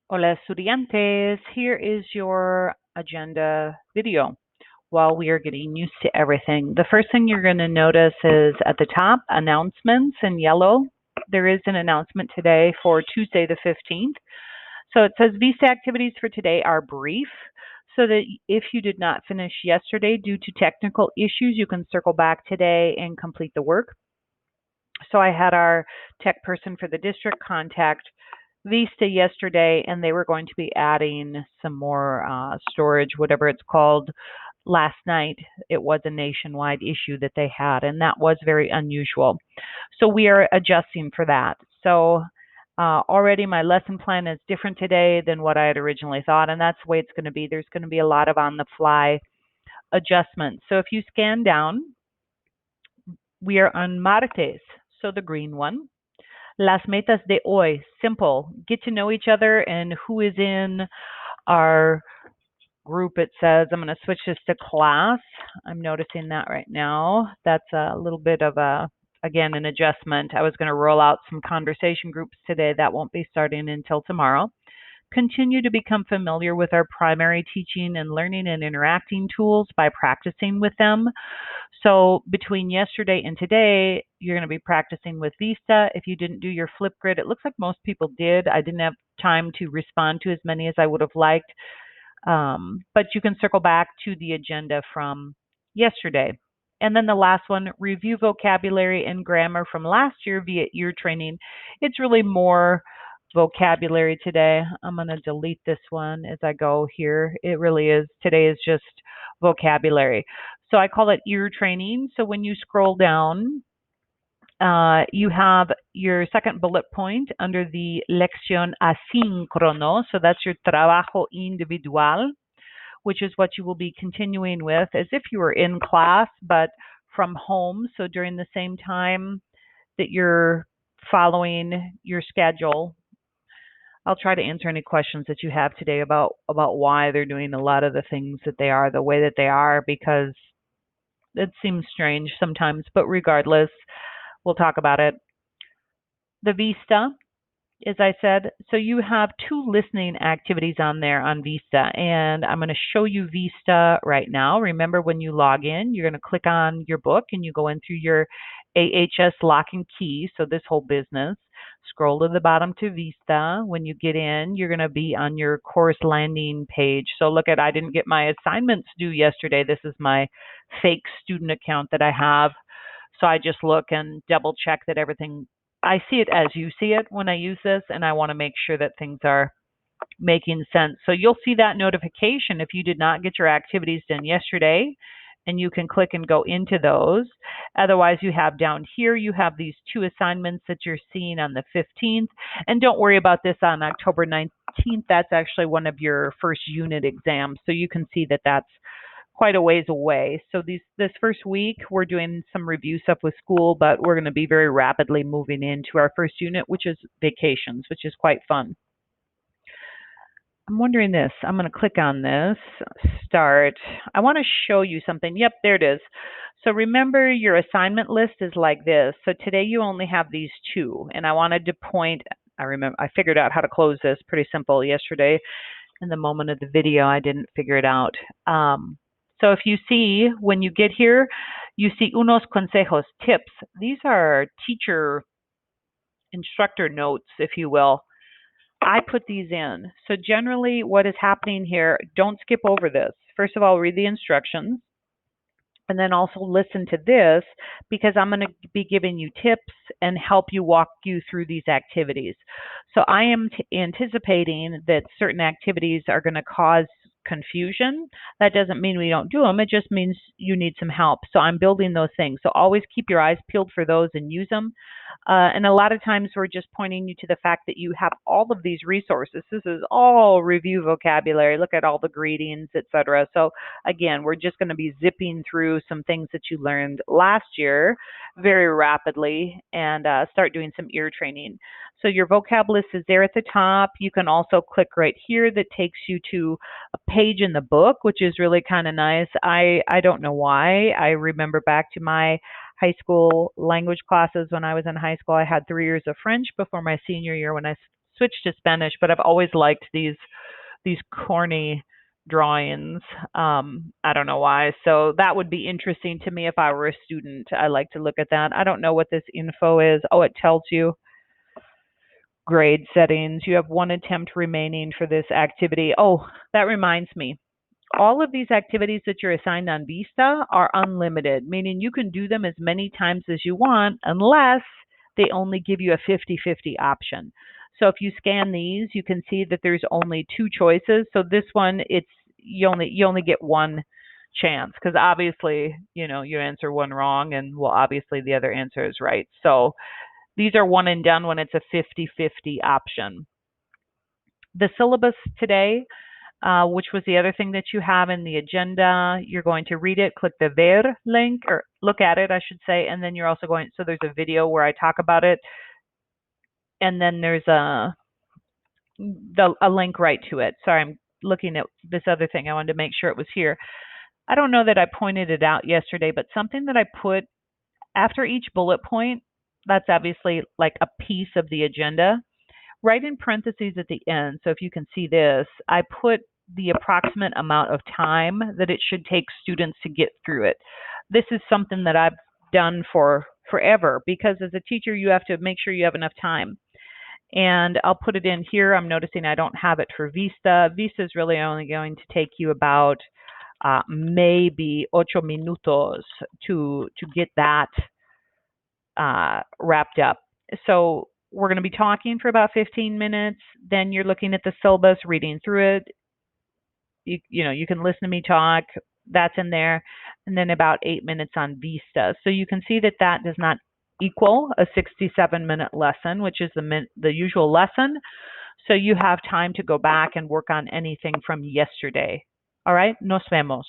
Hola estudiantes, here is your agenda video while we are getting used to everything. The first thing you're going to notice is at the top, announcements in yellow. There is an announcement today for Tuesday the 15th. So it says Vista activities for today are brief, so that if you did not finish yesterday due to technical issues, you can circle back today and complete the work. So I had our tech person for the district contact Vista yesterday, and they were going to be adding some more storage, whatever it's called. Last night, it was a nationwide issue that they had, and that was very unusual. So we are adjusting for that. So already my lesson plan is different today than what I had originally thought, and that's the way it's going to be. There's going to be a lot of on the fly adjustments. So if you scan down, we are on martes, so the green one. Las metas de hoy, simple. Get to know each other and who is in our group. It says, I'm going to switch this to class. I'm noticing that right now. That's a little bit of again, an adjustment. I was going to roll out some conversation groups today. That won't be starting until tomorrow. Continue to become familiar with our primary teaching and learning and interacting tools by practicing with them. So between yesterday and today, you're going to be practicing with Vista. If you didn't do your Flipgrid, it looks like most people did. I didn't have time to respond to as many as I would have liked. But you can circle back to the agenda from yesterday. And then the last one, review vocabulary and grammar from last year via ear training. It's really more vocabulary today. I'm going to delete this one as I go here. It really is, today is just vocabulary. So I call it ear training. So when you scroll down, you have your second bullet point under the lección asíncrono. So that's your trabajo individual, which is what you will be continuing with as if you were in class, but from home. So during the same time that you're following your schedule, I'll try to answer any questions that you have today about why they're doing a lot of the things that they are the way that they are, because it seems strange sometimes, but regardless, we'll talk about it. The Vista, as I said, so you have two listening activities on there on Vista, and I'm going to show you Vista right now. Remember, when you log in, you're going to click on your book and you go in through your AHS lock and key, so this whole business. Scroll to the bottom to Vista. When you get in, you're going to be on your course landing page. So look at, I didn't get my assignments due yesterday. This is my fake student account that I have. So I just look and double check that everything, I see it as you see it when I use this, and I want to make sure that things are making sense. So you'll see that notification if you did not get your activities done yesterday, and you can click and go into those. Otherwise, you have down here, you have these two assignments that you're seeing on the 15th. And don't worry about this on October 19th. That's actually one of your first unit exams. So you can see that that's quite a ways away. So this first week, we're doing some review stuff with school, but we're going to be very rapidly moving into our first unit, which is vacations, which is quite fun. I'm wondering this. I'm going to click on this, start. I want to show you something. Yep, there it is. So remember, your assignment list is like this. So today you only have these two, and I wanted to point, I figured out how to close this, pretty simple yesterday. In the moment of the video, I didn't figure it out. So if you see, when you get here, you see unos consejos, tips. These are teacher instructor notes, if you will. I put these in. So generally what is happening here, don't skip over this. First of all, read the instructions. And then also listen to this, because I'm going to be giving you tips and help you walk you through these activities. So I am anticipating that certain activities are going to cause confusion. That doesn't mean we don't do them. It just means you need some help. So I'm building those things. So always keep your eyes peeled for those and use them. And a lot of times we're just pointing you to the fact that you have all of these resources. This is all review vocabulary. Look at all the greetings, etc. So again, we're just going to be zipping through some things that you learned last year very rapidly, and start doing some ear training. So your vocab list is there at the top. You can also click right here that takes you to a page in the book, which is really kind of nice. I don't know why. I remember back to my high school language classes when I was in high school. I had 3 years of French before my senior year when I switched to Spanish, but I've always liked these corny drawings. I don't know why. So that would be interesting to me if I were a student. I like to look at that. I don't know what this info is. Oh, it tells you grade settings. You have 1 attempt remaining for this activity. Oh, that reminds me. All of these activities that you're assigned on Vista are unlimited, meaning you can do them as many times as you want unless they only give you a 50-50 option. So if you scan these, you can see that there's only 2 choices. So this one, you only get one chance, because obviously, you answer one wrong and well, obviously the other answer is right. So these are one and done when it's a 50-50 option. The syllabus today, which was the other thing that you have in the agenda. You're going to read it, click the Ver link, or look at it, I should say, and then you're also going, so there's a video where I talk about it, and then there's a link right to it. Sorry, I'm looking at this other thing. I wanted to make sure it was here. I don't know that I pointed it out yesterday, but something that I put after each bullet point, that's obviously like a piece of the agenda, right in parentheses at the end. So if you can see this, I put the approximate amount of time that it should take students to get through it. This is something that I've done for forever, because as a teacher, you have to make sure you have enough time. And I'll put it in here. I'm noticing I don't have it for Vista. Vista is really only going to take you about maybe 8 minutos to get that wrapped up. So we're going to be talking for about 15 minutes. Then you're looking at the syllabus, reading through it. You can listen to me talk. That's in there. And then about 8 minutes on Vista. So you can see that that does not equal a 67-minute lesson, which is the usual lesson. So you have time to go back and work on anything from yesterday. All right, nos vemos.